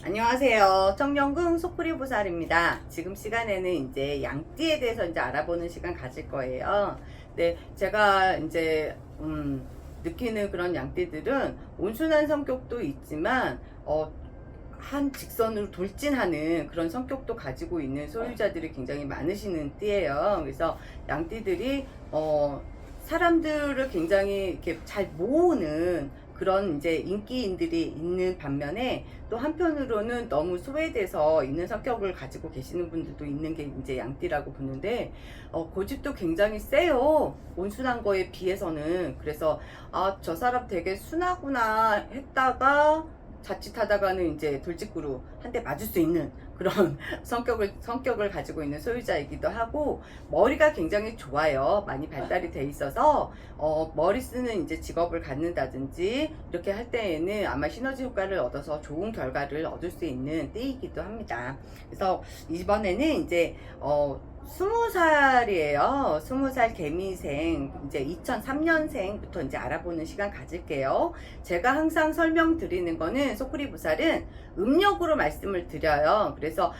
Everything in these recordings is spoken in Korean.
안녕하세요. 청년궁 소쿠리보살입니다. 지금 시간에는 이제 양띠에 대해서 이제 알아보는 시간 가질 거예요. 네, 제가 이제 느끼는 그런 양띠들은 온순한 성격도 있지만 한 직선으로 돌진하는 그런 성격도 가지고 있는 소유자들이 굉장히 많으시는 띠예요. 그래서 양띠들이 사람들을 굉장히 이렇게 잘 모으는 그런 이제 인기인들이 있는 반면에 또 한편으로는 너무 소외돼서 있는 성격을 가지고 계시는 분들도 있는 게 이제 양띠라고 보는데 고집도 굉장히 세요. 온순한 거에 비해서는. 그래서 저 사람 되게 순하구나 했다가 자칫하다가는 이제 돌직구로 한 대 맞을 수 있는 그런 성격을 가지고 있는 소유자이기도 하고, 머리가 굉장히 좋아요. 많이 발달이 돼 있어서 머리 쓰는 이제 직업을 갖는다든지 이렇게 할 때에는 아마 시너지 효과를 얻어서 좋은 결과를 얻을 수 있는 띠이기도 합니다. 그래서 이번에는 이제 20살이에요. 20살 개미생, 이제 2003년생부터 이제 알아보는 시간 가질게요. 제가 항상 설명드리는 거는, 소쿠리보살은 음력으로 말씀을 드려요. 그래서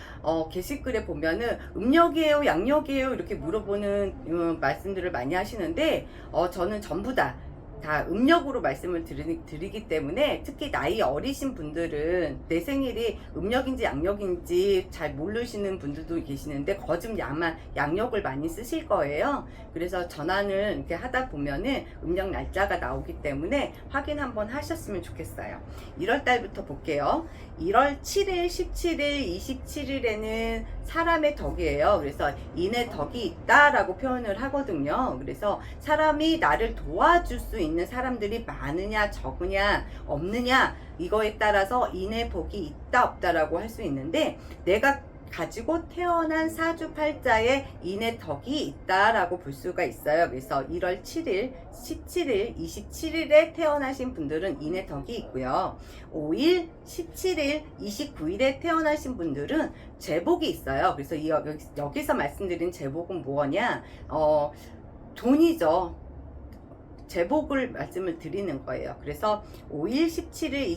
게시글에 보면은 음력이에요, 양력이에요 이렇게 물어보는 말씀들을 많이 하시는데, 저는 전부 다 음력으로 말씀을 드리기 때문에, 특히 나이 어리신 분들은 내 생일이 음력인지 양력인지 잘 모르시는 분들도 계시는데 거듭 양력을 많이 쓰실 거예요. 그래서 전환을 이렇게 하다 보면은 음력 날짜가 나오기 때문에 확인 한번 하셨으면 좋겠어요. 1월 달부터 볼게요. 1월 7일, 17일, 27일에는 사람의 덕이에요. 그래서 인의 덕이 있다라고 표현을 하거든요. 그래서 사람이 나를 도와줄 수 있는 사람들이 많으냐 적으냐 없느냐, 이거에 따라서 인의 복이 있다 없다라고 할 수 있는데, 내가 가지고 태어난 사주팔자에 인의 덕이 있다라고 볼 수가 있어요. 그래서 1월 7일, 17일, 27일에 태어나신 분들은 인의 덕이 있고요. 5일, 17일, 29일에 태어나신 분들은 제복이 있어요. 그래서 여기서 말씀드린 제복은 뭐냐? 돈이죠. 제복을 말씀을 드리는 거예요. 그래서 5일, 17일,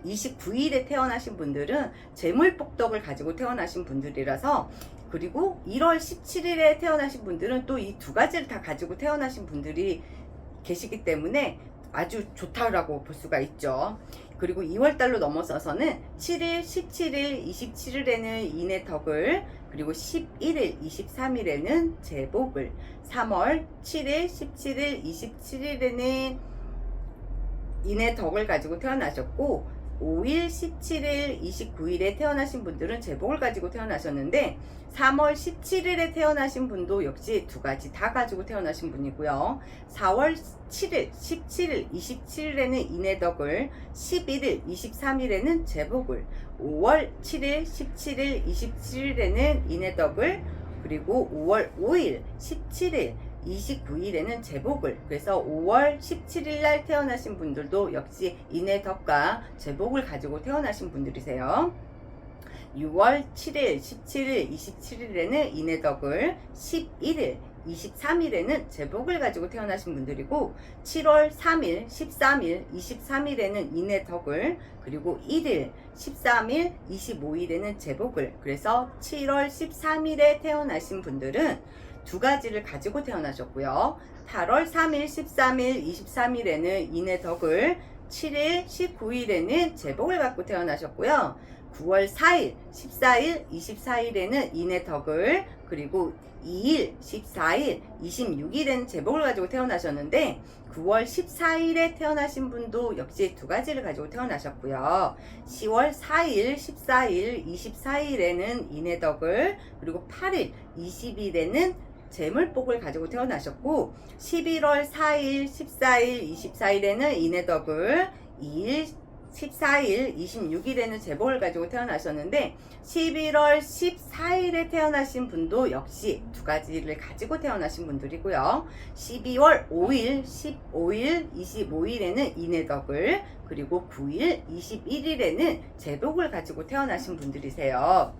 29일에 태어나신 분들은 재물복덕을 가지고 태어나신 분들이라서, 그리고 1월 17일에 태어나신 분들은 또 이 두 가지를 다 가지고 태어나신 분들이 계시기 때문에 아주 좋다라고 볼 수가 있죠. 그리고 2월달로 넘어서서는 7일, 17일, 27일에는 인의 덕을, 그리고 11일, 23일에는 제복을, 3월 7일, 17일, 27일에는 인의 덕을 가지고 태어나셨고, 5일, 17일, 29일에 태어나신 분들은 제복을 가지고 태어나셨는데, 3월 17일에 태어나신 분도 역시 두 가지 다 가지고 태어나신 분이고요. 4월 7일, 17일, 27일에는 인의 덕을, 11일, 23일에는 제복을, 5월 7일, 17일, 27일에는 인의 덕을, 그리고 5월 5일, 17일, 29일에는 제복을. 그래서 5월 17일 날 태어나신 분들도 역시 인의 덕과 제복을 가지고 태어나신 분들이세요. 6월 7일, 17일, 27일에는 인의 덕을, 11일, 23일에는 제복을 가지고 태어나신 분들이고, 7월 3일, 13일, 23일에는 인의 덕을, 그리고 1일, 13일, 25일에는 제복을. 그래서 7월 13일에 태어나신 분들은 두 가지를 가지고 태어나셨고요. 8월 3일, 13일, 23일에는 인의 덕을, 7일, 19일에는 제복을 갖고 태어나셨고요. 9월 4일, 14일, 24일에는 인의 덕을, 그리고 2일, 14일, 26일에는 제복을 가지고 태어나셨는데, 9월 14일에 태어나신 분도 역시 두 가지를 가지고 태어나셨고요. 10월 4일, 14일, 24일에는 인의 덕을, 그리고 8일, 20일에는 재물복을 가지고 태어나셨고, 11월 4일, 14일, 24일에는 인의 덕을, 2일, 14일, 26일에는 제복을 가지고 태어나셨는데, 11월 14일에 태어나신 분도 역시 두 가지를 가지고 태어나신 분들이고요. 12월 5일, 15일, 25일에는 인의 덕을, 그리고 9일, 21일에는 제복을 가지고 태어나신 분들이세요.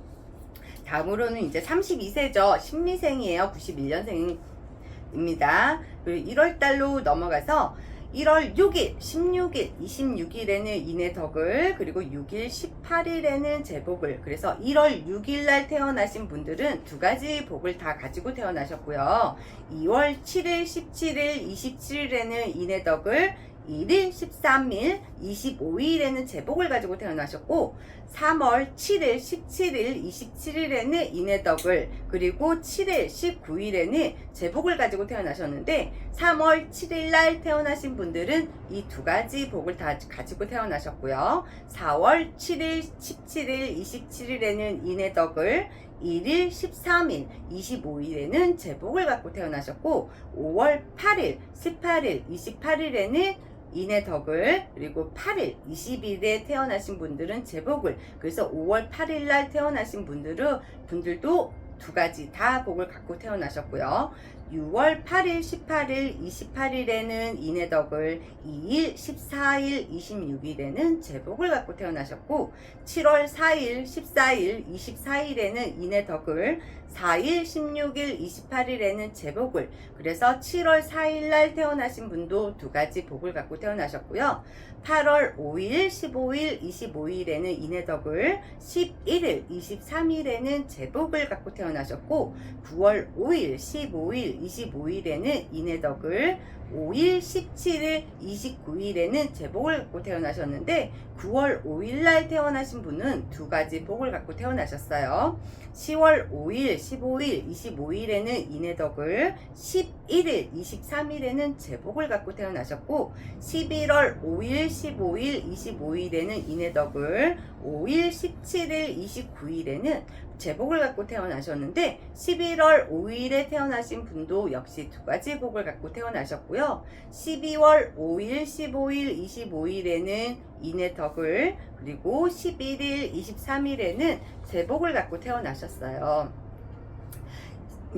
다음으로는 이제 32세죠. 신미생이에요. 91년생입니다. 그리고 1월달로 넘어가서 1월 6일, 16일, 26일에는 인의 덕을, 그리고 6일, 18일에는 제복을. 그래서 1월 6일 날 태어나신 분들은 두 가지 복을 다 가지고 태어나셨고요. 2월 7일, 17일, 27일에는 인의 덕을, 1일, 13일, 25일에는 제복을 가지고 태어나셨고, 3월 7일, 17일, 27일에는 인의 덕을, 그리고 7일, 19일에는 제복을 가지고 태어나셨는데, 3월 7일 날 태어나신 분들은 이 두 가지 복을 다 가지고 태어나셨고요. 4월 7일, 17일, 27일에는 인의 덕을, 1일, 13일, 25일에는 제복을 갖고 태어나셨고, 5월 8일, 18일, 28일에는 인의 덕을, 그리고 8일, 20일에 태어나신 분들은 제복을. 그래서 5월 8일 날 태어나신 분들도 두 가지 다 복을 갖고 태어나셨고요. 6월 8일, 18일, 28일에는 인의 덕을, 2일, 14일, 26일에는 제복을 갖고 태어나셨고, 7월 4일, 14일, 24일에는 인의 덕을, 4일, 16일, 28일에는 제복을. 그래서 7월 4일 날 태어나신 분도 두 가지 복을 갖고 태어나셨고요. 8월 5일, 15일, 25일에는 인의 덕을, 11일, 23일에는 제복을 갖고 태어나셨고, 9월 5일, 15일, 25일에는 인의 덕을, 5일, 17일, 29일에는 제복을 갖고 태어나셨는데, 9월 5일 날 태어나신 분은 두 가지 복을 갖고 태어나셨어요. 10월 5일, 15일, 25일에는 인의 덕을, 11일, 23일에는 제복을 갖고 태어나셨고, 11월 5일, 15일, 25일에는 인의 덕을, 5일, 17일, 29일에는 제복을 갖고 태어나셨는데, 11월 5일에 태어나신 분도 역시 두 가지 복을 갖고 태어나셨고요. 12월 5일, 15일, 25일에는 인의 덕을, 그리고 11일, 23일에는 제복을 갖고 태어나셨어요.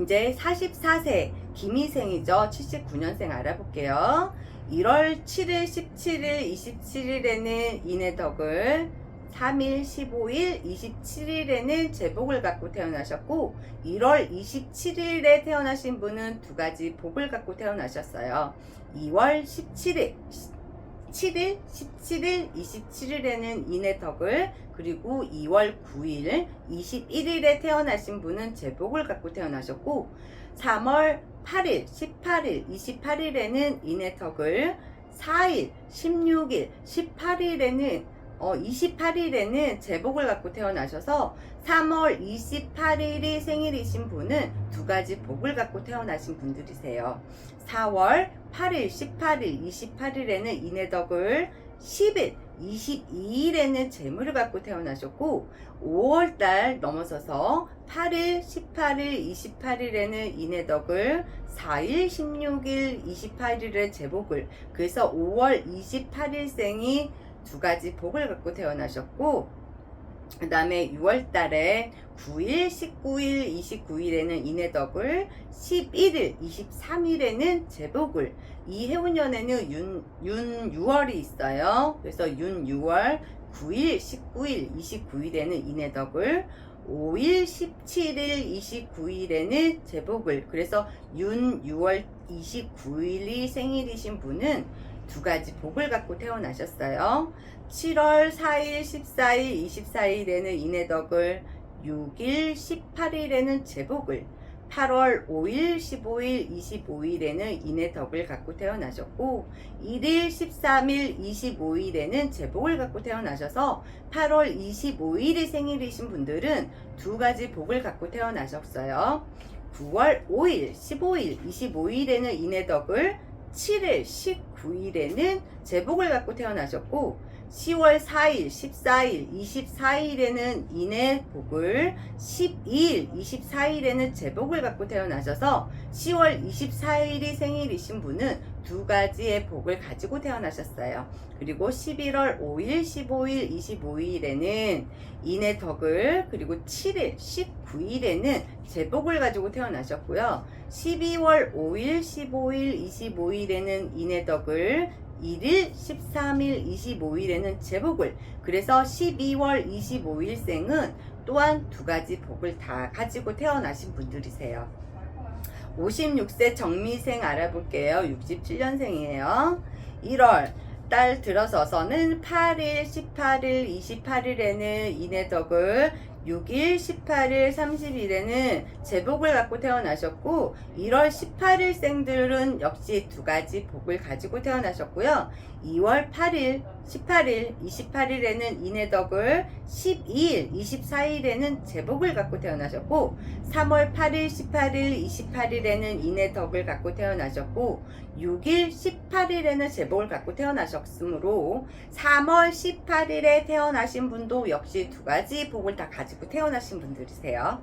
이제 44세 김희생이죠. 79년생 알아볼게요. 1월 7일, 17일, 27일에는 인의 덕을, 3일, 15일, 27일에는 제복을 갖고 태어나셨고, 1월 27일에 태어나신 분은 두 가지 복을 갖고 태어나셨어요. 2월 17일, 7일, 17일, 27일에는 인의 덕을, 그리고 2월 9일, 21일에 태어나신 분은 제복을 갖고 태어나셨고, 3월 8일, 18일, 28일에는 인의 덕을, 4일, 16일, 28일에는 제복을 갖고 태어나셔서 3월 28일이 생일이신 분은 두 가지 복을 갖고 태어나신 분들이세요. 4월 8일, 18일, 28일에는 인의 덕을, 10일, 22일에는 재물을 갖고 태어나셨고, 5월달 넘어서서 8일, 18일, 28일에는 인의 덕을, 4일, 16일, 28일에 제복을. 그래서 5월 28일생이 두 가지 복을 갖고 태어나셨고, 그 다음에 6월달에 9일, 19일, 29일에는 인의 덕을, 11일, 23일에는 제복을. 이 해운년에는 윤6월이 있어요. 그래서 윤6월 9일, 19일, 29일에는 인의 덕을, 5일, 17일, 29일에는 제복을. 그래서 윤6월 29일이 생일이신 분은 두 가지 복을 갖고 태어나셨어요. 7월 4일, 14일, 24일에는 인의 덕을, 6일, 18일에는 제복을, 8월 5일, 15일, 25일에는 인의 덕을 갖고 태어나셨고, 1일, 13일, 25일에는 제복을 갖고 태어나셔서 8월 25일이 생일이신 분들은 두 가지 복을 갖고 태어나셨어요. 9월 5일, 15일, 25일에는 인의 덕을, 7일, 19일에는 제복을 갖고 태어나셨고, 10월 4일, 14일, 24일에는 인의 복을, 12일, 24일에는 제복을 갖고 태어나셔서 10월 24일이 생일이신 분은 두 가지의 복을 가지고 태어나셨어요. 그리고 11월 5일, 15일, 25일에는 인의 덕을, 그리고 7일, 19일에는 제복을 가지고 태어나셨고요. 12월 5일, 15일, 25일에는 인의 덕을, 1일, 13일, 25일에는 제복을. 그래서 12월 25일생은 또한 두 가지 복을 다 가지고 태어나신 분들이세요. 56세 정미생 알아볼게요. 67년생이에요. 1월 달 들어서서는 8일, 18일, 28일에는 인의 덕을, 6일, 18일, 30일에는 제복을 갖고 태어나셨고 1월 18일 생들은 역시 두 가지 복을 가지고 태어나셨고요. 2월 8일, 18일, 28일에는 인의 덕을, 12일, 24일에는 제복을 갖고 태어나셨고 3월 8일, 18일, 28일에는 인의 덕을 갖고 태어나셨고 6일, 18일에는 제복을 갖고 태어나셨으므로 3월 18일에 태어나신 분도 역시 두 가지 복을 다 가지고 태어나신 분들이세요.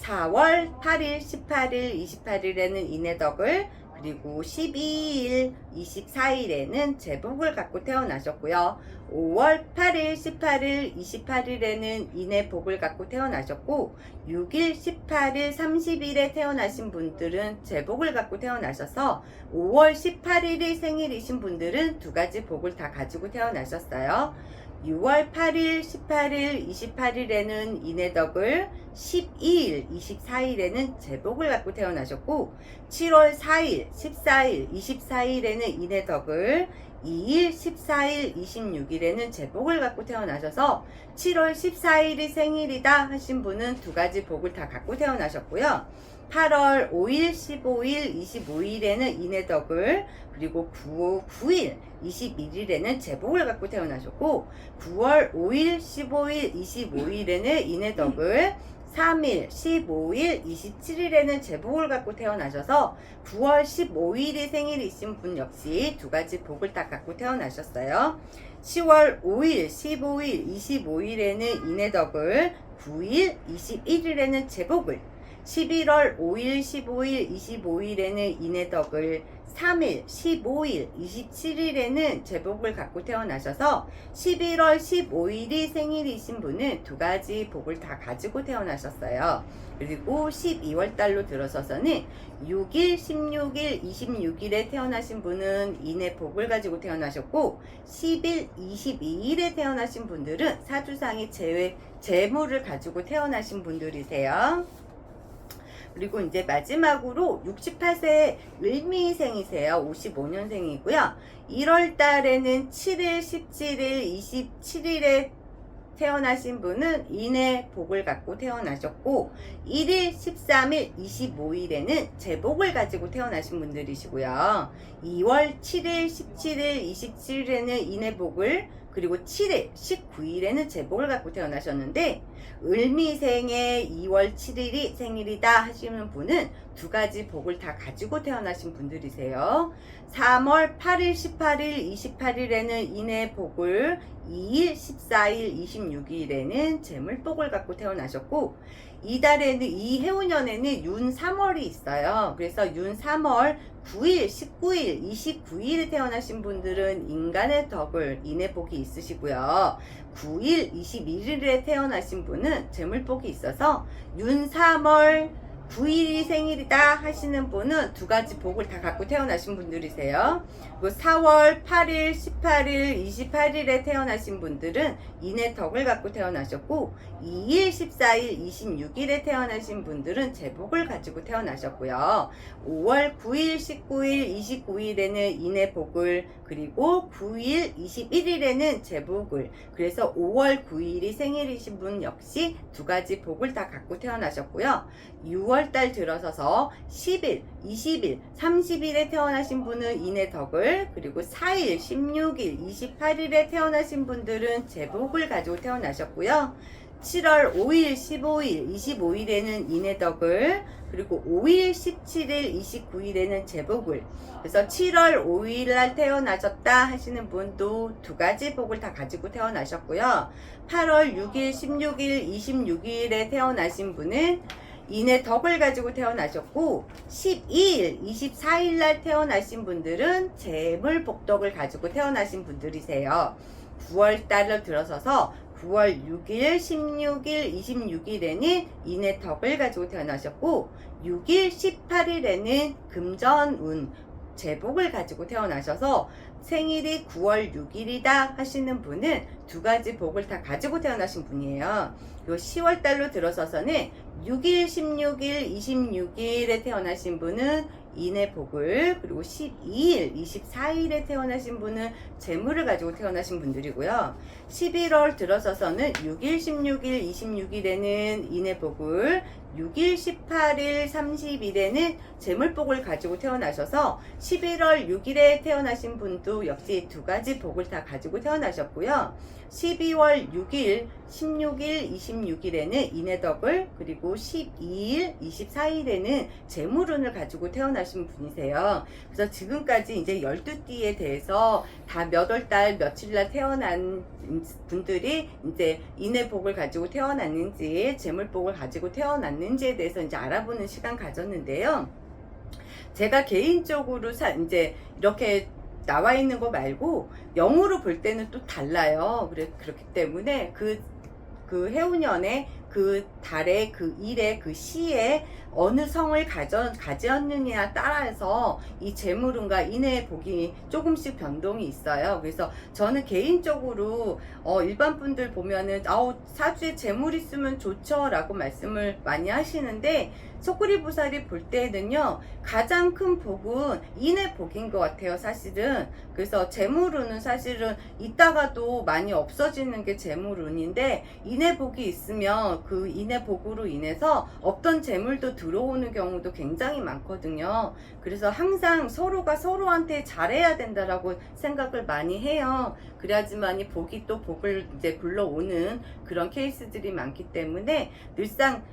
4월 8일, 18일, 28일에는 인의 덕을, 그리고 12일, 24일에는 제복을 갖고 태어나셨고요. 5월 8일, 18일, 28일에는 인의 복을 갖고 태어나셨고 6일, 18일, 30일에 태어나신 분들은 제복을 갖고 태어나셔서 5월 18일이 생일이신 분들은 두 가지 복을 다 가지고 태어나셨어요. 6월 8일, 18일, 28일에는 인의 덕을, 12일, 24일에는 제복을 갖고 태어나셨고 7월 4일, 14일, 24일에는 인의 덕을, 2일, 14일, 26일에는 제복을 갖고 태어나셔서 7월 14일이 생일이다 하신 분은 두 가지 복을 다 갖고 태어나셨고요. 8월 5일, 15일, 25일에는 인의 덕을, 그리고 9일, 21일에는 제복을 갖고 태어나셨고 9월 5일, 15일, 25일에는 인의 덕을, 3일, 15일, 27일에는 제복을 갖고 태어나셔서 9월 15일이 생일이신 분 역시 두 가지 복을 다 갖고 태어나셨어요. 10월 5일, 15일, 25일에는 인의 덕을, 9일, 21일에는 제복을, 11월 5일, 15일, 25일에는 인의 덕을, 3일, 15일, 27일에는 제복을 갖고 태어나셔서 11월 15일이 생일이신 분은 두 가지 복을 다 가지고 태어나셨어요. 그리고 12월 달로 들어서서는 6일, 16일, 26일에 태어나신 분은 인의 복을 가지고 태어나셨고 10일, 22일에 태어나신 분들은 사주상의 재물을 가지고 태어나신 분들이세요. 그리고 이제 마지막으로 68세 을미생이세요. 55년생이고요. 1월 달에는 7일, 17일, 27일에 태어나신 분은 인의 복을 갖고 태어나셨고 1일, 13일, 25일에는 제복을 가지고 태어나신 분들이시고요. 2월 7일, 17일, 27일에는 인의 복을, 그리고 7일, 19일에는 제복을 갖고 태어나셨는데 을미생의 2월 7일이 생일이다 하시는 분은 두 가지 복을 다 가지고 태어나신 분들이세요. 3월 8일, 18일, 28일에는 인의 복을, 2일, 14일, 26일에는 재물복을 갖고 태어나셨고 이달에는 이 해운년에는 윤 3월이 있어요. 그래서 윤 3월 9일, 19일, 29일에 태어나신 분들은 인간의 덕을, 인의 복이 있으시고요. 9일, 21일에 태어나신 분은 재물복이 있어서 윤 3월 9일이 생일이다 하시는 분은 두 가지 복을 다 갖고 태어나신 분들이세요. 그리고 4월 8일, 18일, 28일에 태어나신 분들은 인의 덕을 갖고 태어나셨고 2일, 14일, 26일에 태어나신 분들은 제복을 가지고 태어나셨고요. 5월 9일, 19일, 29일에는 인의 복을, 그리고 9일, 21일에는 제복을, 그래서 5월 9일이 생일이신 분 역시 두 가지 복을 다 갖고 태어나셨고요. 6월달 들어서서 10일, 20일, 30일에 태어나신 분은 인의 덕을, 그리고 4일, 16일, 28일에 태어나신 분들은 제복을 가지고 태어나셨고요. 7월 5일, 15일, 25일에는 인의 덕을, 그리고 5일, 17일, 29일에는 제복을, 그래서 7월 5일날 태어나셨다 하시는 분도 두 가지 복을 다 가지고 태어나셨고요. 8월 6일, 16일, 26일에 태어나신 분은 인의 덕을 가지고 태어나셨고 12일, 24일날 태어나신 분들은 재물복덕을 가지고 태어나신 분들이세요. 9월달을 들어서서 9월 6일, 16일, 26일에는 인의 덕을 가지고 태어나셨고 6일, 18일에는 금전운, 제복을 가지고 태어나셔서 생일이 9월 6일이다 하시는 분은 두 가지 복을 다 가지고 태어나신 분이에요. 요 10월 달로 들어서서는 6일, 16일, 26일에 태어나신 분은 인의 복을, 그리고 12일, 24일에 태어나신 분은 재물을 가지고 태어나신 분들이고요. 11월 들어서서는 6일, 16일, 26일에는 인의 복을, 6일, 18일, 30일에는 재물복을 가지고 태어나셔서 11월 6일에 태어나신 분도 역시 두 가지 복을 다 가지고 태어나셨고요. 12월 6일, 16일, 26일에는 인의 덕을, 그리고 12일, 24일에는 재물운을 가지고 태어나신 분이세요. 그래서 지금까지 이제 12띠에 대해서 다 몇 월 달, 며칠 날 태어난 분들이 이제 인의 복을 가지고 태어났는지, 재물복을 가지고 태어났는지에 대해서 이제 알아보는 시간 가졌는데요. 제가 개인적으로 이제 이렇게 나와 있는 거 말고 영으로 볼 때는 또 달라요. 그렇기 때문에 그 해운년에 그 달에 그 일에 그 시에 어느 성을 가졌느냐에 따라서 이 재물운과 인의 복이 조금씩 변동이 있어요. 그래서 저는 개인적으로 일반 분들 보면은 사주에 재물 있으면 좋죠 라고 말씀을 많이 하시는데, 속구리보살이 볼 때는요 가장 큰 복은 인의 복인 것 같아요, 사실은. 그래서 재물운은 사실은 있다가도 많이 없어지는 게 재물운인데, 인의 복이 있으면 그 인의 복으로 인해서 없던 재물도 들어오는 경우도 굉장히 많거든요. 그래서 항상 서로가 서로한테 잘해야 된다라고 생각을 많이 해요. 그래야지만이 복이 또 복을 이제 굴러오는 그런 케이스들이 많기 때문에 늘상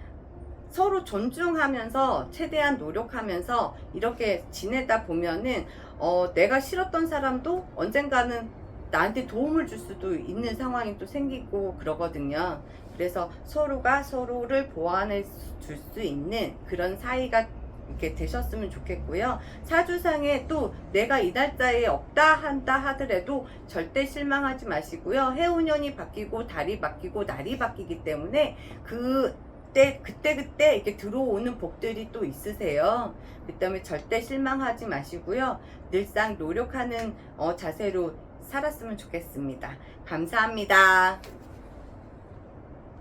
서로 존중하면서 최대한 노력하면서 이렇게 지내다 보면은 내가 싫었던 사람도 언젠가는 나한테 도움을 줄 수도 있는 상황이 또 생기고 그러거든요. 그래서 서로가 서로를 보완해 줄 수 있는 그런 사이가 이렇게 되셨으면 좋겠고요. 사주상에 또 내가 이 날짜에 없다 한다 하더라도 절대 실망하지 마시고요. 해운년이 바뀌고 달이 바뀌고 날이 바뀌기 때문에 그때 이렇게 들어오는 복들이 또 있으세요. 그 때문에 절대 실망하지 마시고요. 늘상 노력하는 자세로 살았으면 좋겠습니다. 감사합니다.